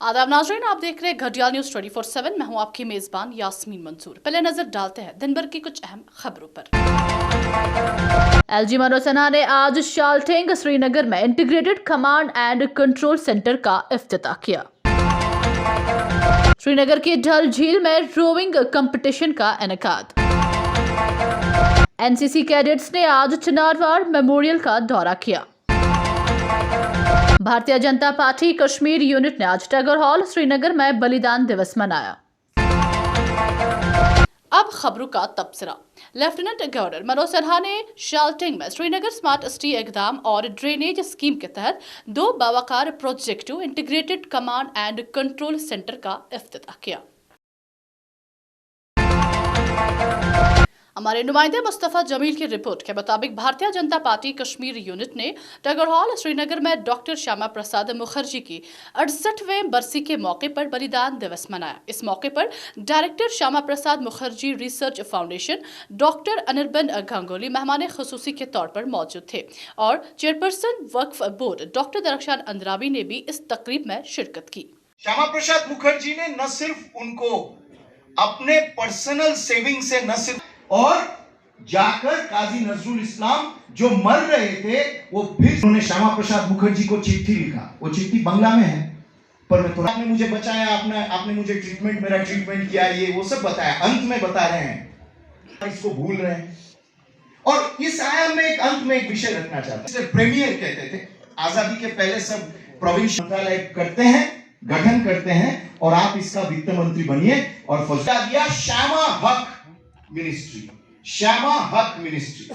आदाब नाज़रीन, आप देख रहे हैं घड़ियाल न्यूज़ 24/7। मैं हूं आपकी मेज़बान यास्मीन मंसूर। पहले नजर डालते हैं दिन भर की कुछ अहम खबरों पर। एलजी मनोज सिन्हा ने आज शालटेंग श्रीनगर में integrated command and control centre का इफ्तिताह किया। श्रीनगर की डल झील में रोविंग कंपटीशन का इनेकाद। एनसीसी कैडेट्स ने आज चिनारवाड़ मेमोरियल का दौरा किया। भारतीय जनता पार्टी कश्मीर यूनिट ने आज टैगोर हॉल श्रीनगर में बलिदान दिवस मनाया। अब खबरों का तबसरा। लेफ्टिनेंट गवर्नर मनोज सिन्हा ने शालटेंग में श्रीनगर स्मार्ट सिटी इक़दाम और ड्रेनेज स्कीम के तहत 2 बावकार प्रोजेक्टों integrated command and control centre का इफ्तिताह किया। हमारे नुमाइंदे मुस्तफ़ा जमील की रिपोर्ट के मुताबिक भारतीय जनता पार्टी कश्मीर यूनिट ने टैगोर हॉल श्रीनगर में डॉक्टर श्यामा प्रसाद मुखर्जी की 68वें बरसी के मौके पर बलिदान दिवस मनाया। इस मौके पर director Shyama Prasad Mukherjee research foundation doctor Anirban Ganguly मेहमान खुसूसी के तौर पर मौजूद थे और chairperson Waqf board doctor Darakhshan Andrabi ने भी इस तकरीब में शिरकत की। श्यामा प्रसाद मुखर्जी ने न सिर्फ उनको अपने पर्सनल सेविंग से न सिर्फ और जाकर काजी नजरुल इस्लाम जो मर रहे थे वो फिर उन्होंने श्यामा प्रसाद मुखर्जी को चिट्ठी लिखा। वो चिट्ठी बंगला में है पर मैं थोड़ा आपने मुझे बचाया, आपने मुझे मेरा ट्रीटमेंट किया, ये वो सब बताया। अंत में बता रहे हैं इसको भूल रहे हैं। और इस आयाम में अंत में एक विषय रखना चाहता हूं। प्रीमियर कहते थे आजादी के पहले सब प्रोविंशियल मंत्रालय करते हैं, गठन करते हैं और आप इसका वित्त मंत्री बनिए और फैसला दिया श्यामा हक मिनिस्ट्री, श्यामा हक मिनिस्ट्री।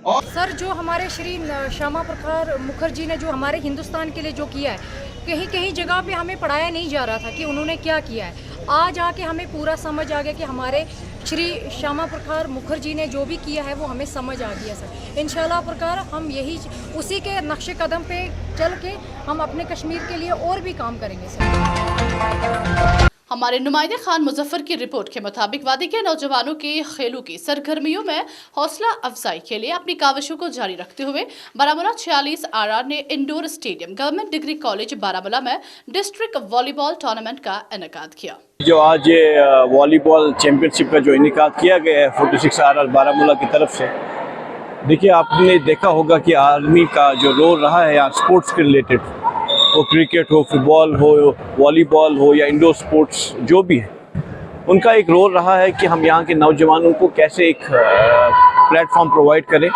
और सर जो हमारे श्री श्यामा प्रसाद मुखर्जी ने जो हमारे हिंदुस्तान के लिए जो किया है, कहीं कहीं जगह पे हमें पढ़ाया नहीं जा रहा था कि उन्होंने क्या किया है। आज आके हमें पूरा समझ आ गया कि हमारे श्री श्यामा प्रसाद मुखर्जी ने जो भी किया है वो हमें समझ आ गया सर। इंशाल्लाह प्रकार हम यही उसी के नक्शे कदम पे चल के हम अपने कश्मीर के लिए और भी काम करेंगे सर। हमारे नुमाइंदे खान मुजफ्फर की रिपोर्ट के मुताबिक वादी के नौजवानों के खेलों की सरगर्मियों में हौसला अफजाई के लिए अपनी काविशों को जारी रखते हुए बारामूला 46 RR ने indoor stadium government degree college Baramulla में डिस्ट्रिक्ट वॉलीबॉल टूर्नामेंट का इनेकाद किया। जो आज ये वॉलीबॉल चैंपियनशिप का जो इनेकाद किया गया है 46 RR बारामूला की तरफ से, देखिए आपने देखा होगा कि आर्मी का जो रोल रहा है यहाँ स्पोर्ट्स के रिलेटेड, वो क्रिकेट हो, फुटबॉल हो, वॉलीबॉल हो या इंडोर स्पोर्ट्स जो भी है, उनका एक रोल रहा है कि हम यहाँ के नौजवानों को कैसे एक प्लेटफॉर्म प्रोवाइड करें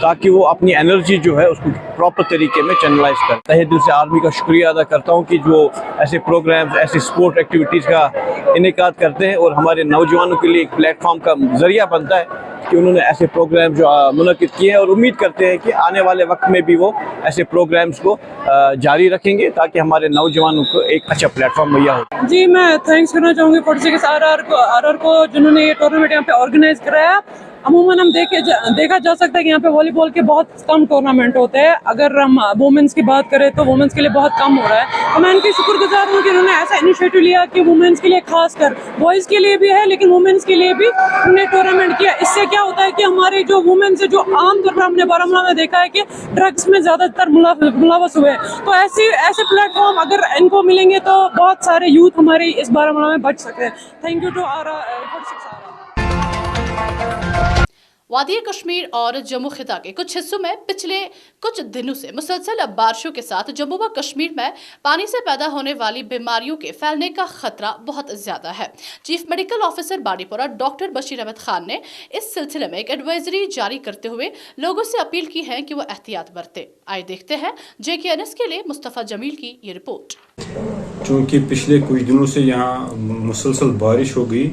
ताकि वो अपनी एनर्जी जो है उसको प्रॉपर तरीके में चैनलाइज करें। तहे दिल से आर्मी का शुक्रिया अदा करता हूँ कि जो ऐसे प्रोग्राम्स, ऐसी स्पोर्ट एक्टिविटीज़ का इनेकाद करते हैं और हमारे नौजवानों के लिए एक प्लेटफॉर्म का ज़रिया बनता है कि उन्होंने ऐसे प्रोग्राम जो मुनक्किद किए हैं और उम्मीद करते हैं कि आने वाले वक्त में भी वो ऐसे प्रोग्राम्स को जारी रखेंगे ताकि हमारे नौजवानों को एक अच्छा प्लेटफॉर्म मुहैया हो। जी मैं थैंक्स करना चाहूँगी 46 RR को जिन्होंने ये टूर्नामेंट यहाँ पे ऑर्गेनाइज कराया। अमूमन हम देखा जा सकता है कि यहाँ पे वॉलीबॉल के बहुत कम टूर्नामेंट होते हैं। अगर हम वुमेन्स की बात करें तो वुमेन्स के लिए बहुत कम हो रहा है। तो मैं इनकी शुक्रगुजार हूँ कि उन्होंने ऐसा इनिशिएटिव लिया कि वुमेन्स के लिए, खासकर बॉयज़ के लिए भी है लेकिन वुमेन्स के लिए भी उन्होंने टूर्नामेंट किया। इससे क्या होता है कि हमारे जो वुमेन्स है जो आमतौर पर हमने बारामूला में देखा है कि ड्रग्स में ज़्यादातर मुलव्वस हुए, तो ऐसे प्लेटफॉर्म अगर इनको मिलेंगे तो बहुत सारे यूथ हमारे इस बारामूला में बच सकते हैं। थैंक यू टू वादी कश्मीर और जम्मू खिता के कुछ हिस्सों में पिछले कुछ दिनों से मुसलसल बारिशों के साथ जम्मू व कश्मीर में पानी से पैदा होने वाली बीमारियों के फैलने का खतरा बहुत ज्यादा है। Chief medical officer Baripura doctor Bashir Ahmad Khan ने इस सिलसिले में एक एडवाइजरी जारी करते हुए लोगों से अपील की है कि वो एहतियात बरतें। आइए देखते हैं JKNS के लिए मुस्तफ़ा जमील की ये रिपोर्ट। चूँकि पिछले कुछ दिनों से यहाँ मुसलसल बारिश हो गई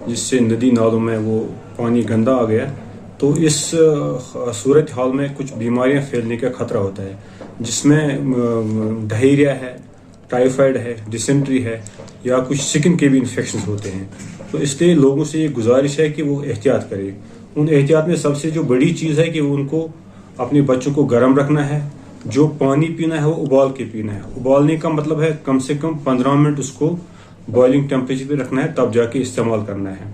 जिससे नदी नालों में वो पानी गंदा आ गया, तो इस सूरत हाल में कुछ बीमारियां फैलने का खतरा होता है जिसमें डायरिया है, टाइफाइड है, डिसेंट्री है या कुछ स्किन के भी इन्फेक्शंस होते हैं। तो इसलिए लोगों से ये गुजारिश है कि वो एहतियात करें। उन एहतियात में सबसे जो बड़ी चीज़ है कि उनको अपने बच्चों को गर्म रखना है, जो पानी पीना है वो उबाल के पीना है। उबालने का मतलब है कम से कम 15 मिनट उसको बॉइलिंग टेम्परेचर पे रखना है, तब जाके इस्तेमाल करना है।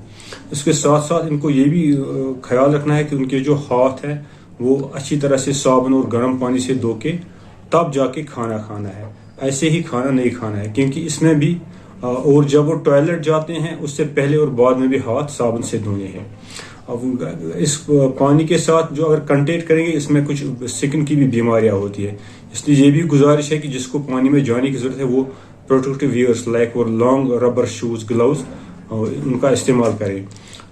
इसके साथ साथ इनको ये भी ख्याल रखना है कि उनके जो हाथ है वो अच्छी तरह से साबुन और गर्म पानी से धो के तब जाके खाना खाना है। ऐसे ही खाना नहीं खाना है, क्योंकि इसमें भी और जब वो टॉयलेट जाते हैं उससे पहले और बाद में भी हाथ साबुन से धोने हैं. अब इस पानी के साथ जो अगर कंटेक्ट करेंगे इसमें कुछ स्किन की भी बीमारियां होती है, इसलिए ये भी गुजारिश है कि जिसको पानी में जाने की ज़रूरत है वो प्रोटेक्टिव वियर्स लाइक वो लॉन्ग रबर शूज़ ग्लव्स उनका इस्तेमाल करें.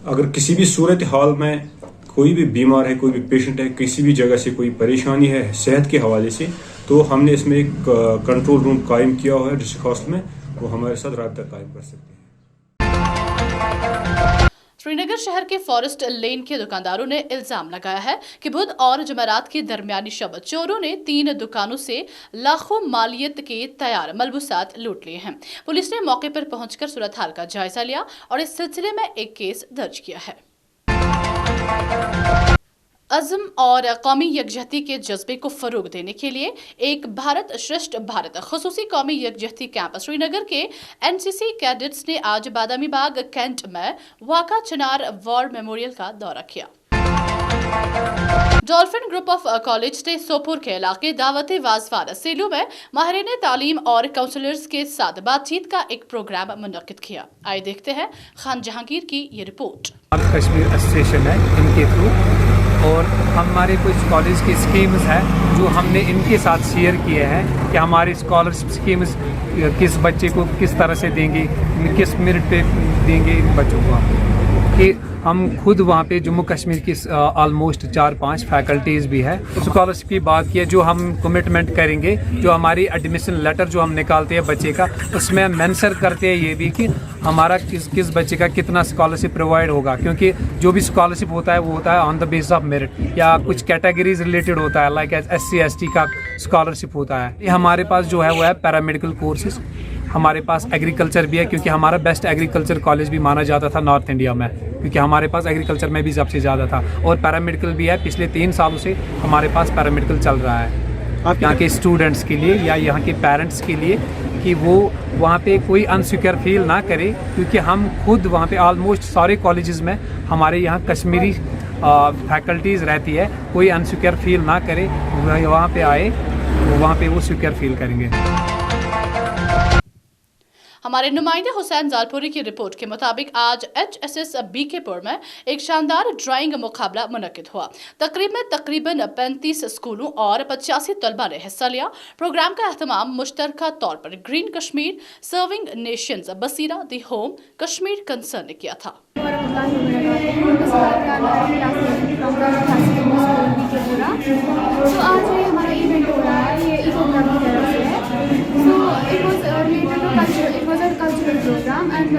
अगर किसी भी सूरत हाल में कोई भी बीमार है, कोई भी पेशेंट है, किसी भी जगह से कोई परेशानी है सेहत के हवाले से, तो हमने इसमें एक कंट्रोल रूम कायम किया हुआ है डिस्ट्रिक्ट हॉस्पिटल में, वो हमारे साथ राब्ता कायम कर सकते हैं. श्रीनगर शहर के फॉरेस्ट लेन के दुकानदारों ने इल्जाम लगाया है कि बुध और जुमेरात की दरमियानी शब चोरों ने 3 दुकानों से लाखों मालियत के तैयार मलबूसात लूट लिए हैं. पुलिस ने मौके पर पहुंचकर सूरत हाल का जायजा लिया और इस सिलसिले में एक केस दर्ज किया है. अज़म और कौमी यकजहती के जज्बे को फरोग देने के लिए एक भारत श्रेष्ठ भारत खुसूसी कौमी यकजहती कैंप श्रीनगर के एनसीसी कैडेट्स ने आज बादामी बाग कैंट में वाका चिनार वॉर मेमोरियल का दौरा किया. डॉल्फिन ग्रुप ऑफ कॉलेज ने सोपुर के इलाके दावत वाजवान सेलू में माहिरीन तालीम और काउंसलर्स के साथ बातचीत का एक प्रोग्राम मुनक्किद किया. आइए देखते हैं खान जहांगीर की ये रिपोर्ट. कश्मीर एसोसिएशन है इनके थ्रू, और हमारे कुछ कॉलेज की स्कीम्स हैं जो हमने इनके साथ शेयर किए हैं कि हमारी स्कॉलरशिप स्कीम्स किस बच्चे को किस तरह से देंगे, किस मेरिट पे देंगे इन बच्चों को. कि हम खुद वहाँ पे जम्मू कश्मीर की ऑलमोस्ट 4-5 फैकल्टीज़ भी है. स्कॉलरशिप की बात की है, जो हम कमिटमेंट करेंगे, जो हमारी एडमिशन लेटर जो हम निकालते हैं बच्चे का, उसमें मेंशन करते हैं ये भी कि हमारा किस बच्चे का कितना स्कॉलरशिप प्रोवाइड होगा, क्योंकि जो भी स्कॉलरशिप होता है वो होता है on the basis of merit, या कुछ कैटेगरीज रिलेटेड होता है, लाइक SC ST का स्कॉलरशिप होता है. ये हमारे पास जो है वो है पैरामेडिकल कोर्सेज, हमारे पास एग्रीकल्चर भी है, क्योंकि हमारा बेस्ट एग्रीकल्चर कॉलेज भी माना जाता था नॉर्थ इंडिया में, क्योंकि हमारे पास एग्रीकल्चर में भी सबसे ज़्यादा था. और पैरामेडिकल भी है, पिछले 3 सालों से हमारे पास पैरामेडिकल चल रहा है यहाँ के स्टूडेंट्स के लिए या यहाँ के पेरेंट्स के लिए, कि वो वहाँ पे कोई अनसिक्योर फील ना करे, क्योंकि हम खुद वहाँ पे ऑलमोस्ट सारे कॉलेजेस में हमारे यहाँ कश्मीरी फैकल्टीज़ रहती है. कोई अनसिक्योर फील ना करे, वहाँ पे आए, वहाँ पे वो सिक्योर फील करेंगे. हमारे नुमाइंदे हुसैन जालपुरी की रिपोर्ट के मुताबिक आज HSS बीकेपुर में एक शानदार ड्राइंग मुकाबला मुनक्किद हुआ. तकरीब में तकरीबन 35 स्कूलों और 85 तलबा ने हिस्सा लिया. प्रोग्राम का एहतमाम मुश्तरका तौर पर green Kashmir serving nations Basira the home Kashmir concern ने किया था. तो आज ये हमारा इवेंट हो रहा है, ये इको क्लब की तरफ से है. So it was related to culture. It was a cultural program, and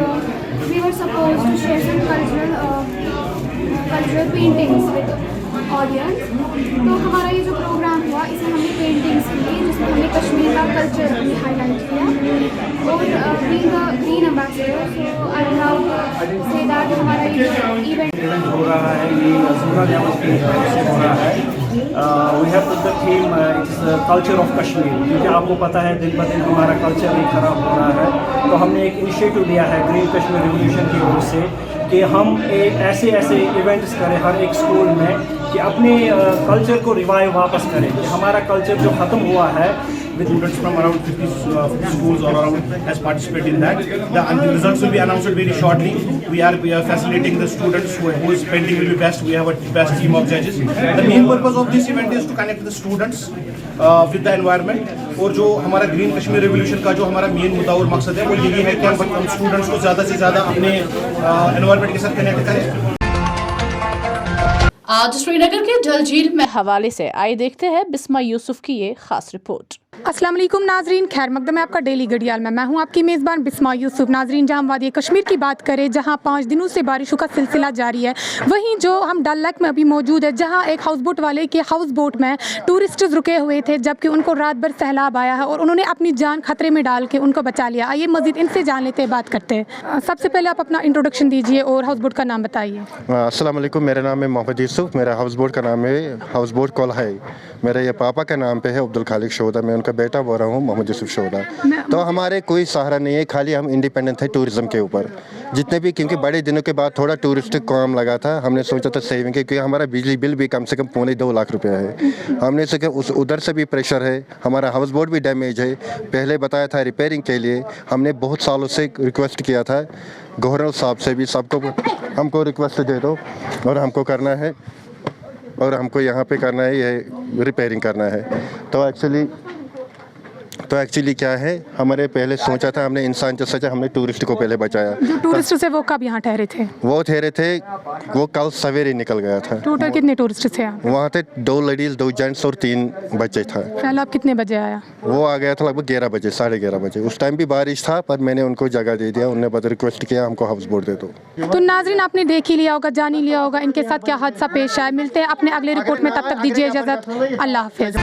we were supposed to share some cultural paintings with audience. तो हमारा ये जो प्रोग्राम हुआ, इसमें हमने पेंटिंग्स की, जिसमें हमने कश्मीर का कल्चर हाईलाइट किया. और green ambassador, so I will now say that हमारा ये इवेंट हो रहा है, ये अज़ूरा लेवल पे हो रहा है. We have put the theme it's culture of Kashmir, क्योंकि आपको पता है दिन ब दिन हमारा कल्चर ही ख़राब हो रहा है. तो हमने एक इनिशिएटिव लिया है ग्रीन कश्मीर रिवोल्यूशन की ओर से कि हम एक ऐसे इवेंट्स करें हर एक स्कूल में कि अपने कल्चर को रिवाइव वापस करें. कि हमारा कल्चर जो ख़त्म हुआ है, with students from around 50 schools all around has participated in that. The results will be announced very shortly. We are facilitating the students whose painting will be best. We have a best team of judges. The main purpose of this event is to connect the students with the environment. और जो हमारा green Kashmir revolution का जो हमारा main मुद्दा और मकसद है वो यही है कि हम स्टूडेंट्स को ज़्यादा से ज़्यादा अपने एनवायरनमेंट के साथ कनेक्ट करें. आज श्रीनगर के डल झील में हवाले से आइए देखते हैं बिस्मा यूसुफ की ये खास रिपोर्ट. अस्सलाम वालेकुम नाजरीन, खैर मकदम है आपका डेली घड़ियाल में. मैं हूं आपकी मेज़बान बिस्मा यूसुफ. नाजरीन, जहां हम वादी कश्मीर की बात करें, जहां 5 दिनों से बारिशों का सिलसिला जारी है, वहीं जो हम डल लेक में अभी मौजूद है, जहां एक हाउस बोट वाले के हाउस बोट में टूरिस्ट्स रुके हुए थे, जबकि उनको रात भर सैलाब आया है और उन्होंने अपनी जान खतरे में डाल के उनको बचा लिया. आइए मज़ीद इनसे जान लेते हैं, बात करते हैं. सबसे पहले आप अपना इंट्रोडक्शन दीजिए और हाउस बोट का नाम बताइए. अस्सलाम वालेकुम, मेरा नाम है मोहम्मद यूसुफ. मेरा हाउस बोट का नाम है हाउस बोट कोल्हाई. मेरे ये पापा का नाम पे है अब्दुल खालिक शोदा. मैं उनका बेटा बोल रहा हूँ, मोहम्मद यूसुफ शोदा. तो हमारे कोई सहारा नहीं है, खाली हम इंडिपेंडेंट है टूरिज़्म के ऊपर. जितने भी, क्योंकि बड़े दिनों के बाद थोड़ा टूरिस्ट काम लगा था, हमने सोचा था सेविंग के, क्योंकि हमारा बिजली बिल भी कम से कम 2.25 लाख रुपया है। हमने सोचा उधर से भी प्रेशर है, हमारा हाउस बोट भी डैमेज है। पहले बताया था रिपेयरिंग के लिए, हमने बहुत सालों से रिक्वेस्ट किया था गवर्नर साहब से भी, सबको हमको रिक्वेस्ट दे दो और हमको करना है, और हमको यहाँ पे करना है, ये रिपेयरिंग करना है। तो एक्चुअली क्या है, हमारे पहले सोचा था हमने इंसान जो सोचा, हमने टूरिस्ट को पहले बचाया। जो टूरिस्ट थे वो कब यहाँ ठहरे थे? वो कल सवेरे निकल गया था। टोटल कितने टूरिस्ट थे? वहाँ थे 2 लेडीज, 2 जेंट्स और 3 बच्चे था। सैलाब कितने बजे आया? वो आ गया था लगभग 11 बजे, 11:30 बजे। उस टाइम भी बारिश था, पर मैंने उनको जगह दे दिया, उन्होंने बस रिक्वेस्ट किया हमको हाउस बोट दे दो। तो नाजरीन, आपने देख ही लिया होगा, जान ही लिया होगा इनके साथ क्या हादसा पेश आया। मिलते हैं अपने अगले रिपोर्ट में, तब तक दीजिए इजाज़त, अल्लाह हाफिज़।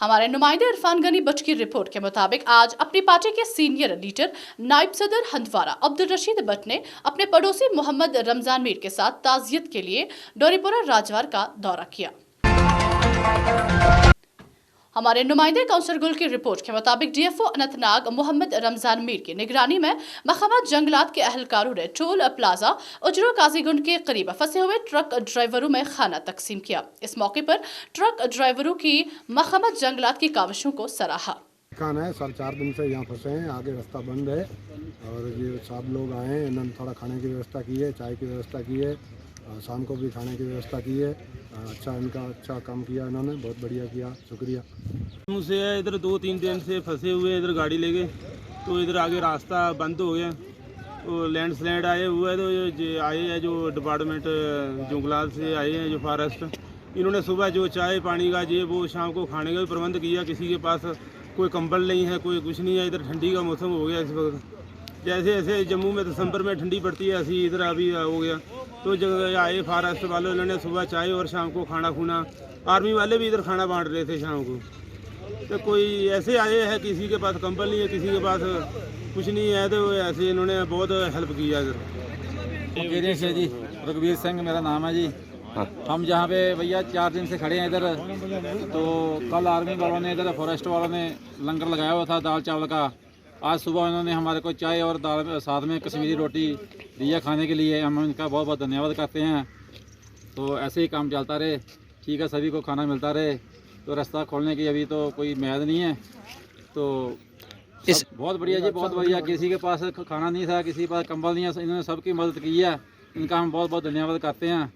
हमारे नुमाइंदे इरफान गनी बट की रिपोर्ट के मुताबिक आज अपनी पार्टी के सीनियर लीडर नायब सदर हंदवारा अब्दुल रशीद भट्ट ने अपने पड़ोसी मोहम्मद रमजान मीर के साथ ताज़ियत के लिए डोरीपुरा राजवार का दौरा किया। हमारे नुमाइंदे काउंसलर गुल की रिपोर्ट के मुताबिक डीएफओ अनंतनाग मोहम्मद रमजान मीर की निगरानी में महकमा जंगलात के अहलकारों ने टोल प्लाजा उजरो काजीगुंड के करीब फंसे हुए ट्रक ड्राइवरों में खाना तकसीम किया। इस मौके पर ट्रक ड्राइवरों की महकमा जंगलात की काविशों को सराहा। है 4.5 दिन से यहाँ फंसे हैं, आगे रास्ता बंद है और ये सब लोग आए हैं, इन्होंने थोड़ा खाने की व्यवस्था की है, चाय की व्यवस्था की है, शाम को भी खाने की व्यवस्था की है। अच्छा काम किया इन्होंने, बहुत बढ़िया किया, शुक्रिया। से इधर 2-3 दिन से फंसे हुए, इधर गाड़ी लेके, तो इधर आगे रास्ता बंद हो गया, तो लैंडस्लाइड आए हुआ है। तो ये आए हैं जो डिपार्टमेंट जंगलात से आए हैं, जो फॉरेस्ट, इन्होंने सुबह जो चाय पानी का ये वो, शाम को खाने का भी प्रबंध किया। किसी के पास कोई कंबल नहीं है, कोई कुछ नहीं है। इधर ठंडी का मौसम हो गया इस वक्त, जैसे ऐसे जम्मू में दिसंबर में ठंडी पड़ती है, ऐसी इधर अभी हो गया। तो जब आए फॉरेस्ट वाले, उन्होंने सुबह चाय और शाम को खाना खुना, आर्मी वाले भी इधर खाना बांट रहे थे शाम को। तो कोई ऐसे आए हैं, किसी के पास कंबल नहीं है, किसी के पास कुछ नहीं है, तो ऐसे इन्होंने बहुत हेल्प किया इधर। से जी रघुवीर सिंह मेरा नाम है जी। हम जहाँ पे भैया 4 दिन से खड़े हैं इधर, तो कल आर्मी वालों ने, इधर फॉरेस्ट वालों ने लंगर लगाया हुआ था दाल चावल का। आज सुबह उन्होंने हमारे को चाय और दाल साथ में कश्मीरी रोटी दिया खाने के लिए, हम उनका बहुत बहुत धन्यवाद करते हैं। तो ऐसे ही काम चलता रहे, ठीक है, सभी को खाना मिलता रहे। तो रास्ता खोलने की अभी तो कोई मैद नहीं है, तो इस बहुत बढ़िया जी, बहुत बढ़िया। किसी के पास खाना नहीं था, किसी के पास कंबल नहीं है, इन्होंने सबकी मदद की है, इनका हम बहुत बहुत धन्यवाद करते हैं।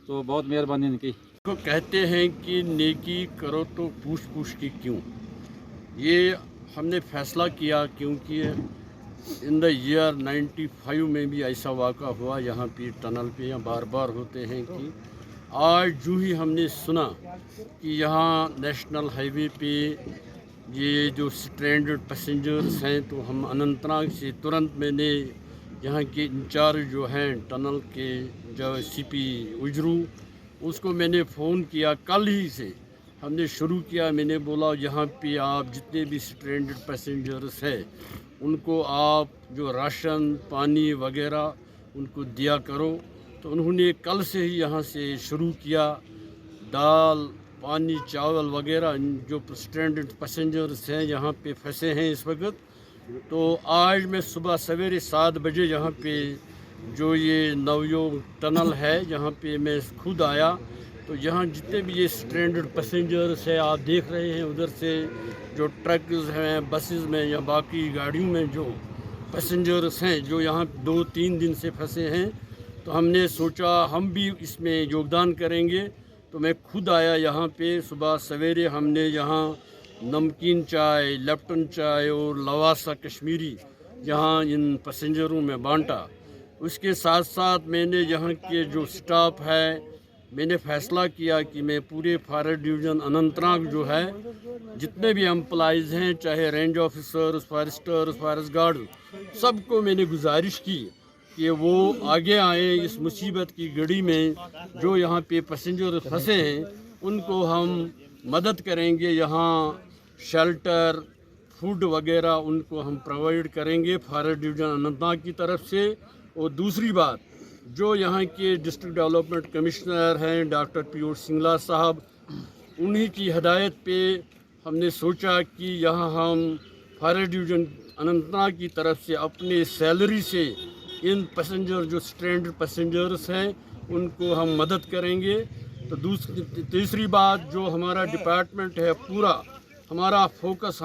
तो बहुत मेहरबानी इनकी। को कहते हैं कि नेकी करो तो पूछ पूछ के क्यों, ये हमने फैसला किया क्योंकि इन द ईयर 95 में भी ऐसा वाक़ा हुआ यहाँ पे टनल पे, यहाँ बार बार होते हैं कि आज जो ही हमने सुना कि यहाँ नेशनल हाईवे पे ये जो स्ट्रैंडेड पैसेंजर्स हैं, तो हम अनंतनाग से तुरंत मैंने यहाँ के इंचार्ज जो हैं टनल के, जो सीपी उजरू, उसको मैंने फ़ोन किया। कल ही से हमने शुरू किया। मैंने बोला यहाँ पे आप जितने भी स्ट्रैंडेड पैसेंजर्स हैं उनको आप जो राशन पानी वगैरह उनको दिया करो। तो उन्होंने कल से ही यहाँ से शुरू किया, दाल पानी चावल वगैरह जो स्ट्रैंडेड पैसेंजर्स हैं यहाँ पे फंसे हैं इस वक्त। तो आज मैं सुबह सवेरे 7 बजे यहाँ पे जो ये नवयोग टनल है यहाँ पे मैं खुद आया। तो यहाँ जितने भी ये स्ट्रैंडेड पैसेंजर्स हैं आप देख रहे हैं, उधर से जो ट्रक्स हैं, बसेस में या बाकी गाड़ियों में जो पैसेंजर्स हैं जो यहाँ 2-3 दिन से फंसे हैं, तो हमने सोचा हम भी इसमें योगदान करेंगे। तो मैं खुद आया यहाँ पे सुबह सवेरे। हमने यहाँ नमकीन चाय, लेप्टन चाय और लवासा कश्मीरी यहाँ इन पैसेंजरों में बांटा। उसके साथ साथ मैंने यहाँ के जो स्टाफ है, मैंने फ़ैसला किया कि मैं पूरे फॉरेस्ट डिवीज़न अनंतनाग जो है जितने भी एम्प्लॉइज़ हैं, चाहे range officer, forester, forest guard, सबको मैंने गुजारिश की कि वो आगे आए इस मुसीबत की घड़ी में। जो यहाँ पे पैसेंजर फंसे हैं उनको हम मदद करेंगे, यहाँ शेल्टर फूड वगैरह उनको हम प्रोवाइड करेंगे फॉरेस्ट डिवीज़न अनंतनाग की तरफ से। और दूसरी बात, जो यहाँ के डिस्ट्रिक्ट डेवलपमेंट कमिश्नर हैं डॉक्टर पीयूष सिंगला साहब, उन्हीं की हदायत पे हमने सोचा कि यहाँ हम फॉरेस्ट डिवीज़न अनंतनाग की तरफ से अपने सैलरी से इन पैसेंजर जो स्ट्रैंडेड पैसेंजर्स हैं उनको हम मदद करेंगे। तो तीसरी बात, जो हमारा डिपार्टमेंट है पूरा हमारा फोकस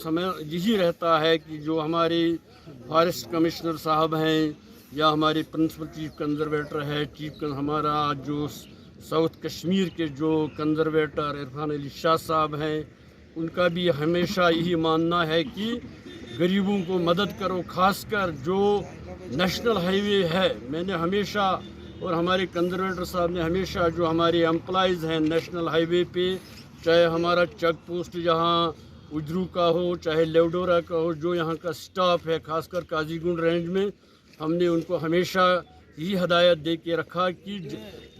हमें यही रहता है कि जो हमारे फॉरेस्ट कमिश्नर साहब हैं या हमारे प्रिंसिपल चीफ कंजर्वेटर है, हमारा जो साउथ कश्मीर के जो कंजर्वेटर इरफान अली शाह साहब हैं, उनका भी हमेशा यही मानना है कि गरीबों को मदद करो। खासकर जो नेशनल हाईवे है, मैंने हमेशा और हमारे कंजर्वेटर साहब ने हमेशा जो हमारे एम्प्लॉइज़ हैं नेशनल हाईवे पे, चाहे हमारा चेक पोस्ट जहाँ उजरू का हो चाहे लेवडोरा का हो, जो यहाँ का स्टाफ है खासकर काजीगुंड रेंज में, हमने उनको हमेशा यही हदायत दे के रखा कि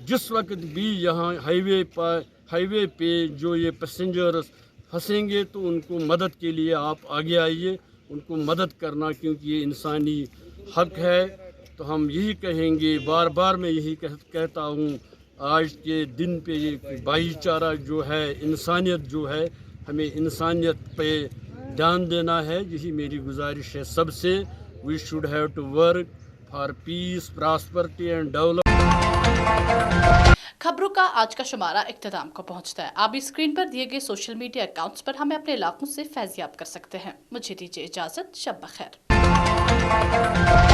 जिस वक्त भी यहाँ हाईवे पे जो ये पैसेंजर्स फंसेंगे तो उनको मदद के लिए आप आगे आइए, उनको मदद करना क्योंकि ये इंसानी हक है। तो हम यही कहेंगे, बार बार मैं यही कहता हूँ, आज के दिन पे ये भाईचारा जो है, इंसानियत जो है, हमें इंसानियत पे ध्यान देना है। यही मेरी गुजारिश है सबसे। We should have to work for peace, prosperity and development. खबरों का आज का शुमारा इख्तिताम को पहुंचता है। आप इस स्क्रीन पर दिए गए सोशल मीडिया अकाउंट्स पर हमें अपने इलाकों से फैज़याब कर सकते हैं। मुझे दीजिए इजाज़त, शब बखैर।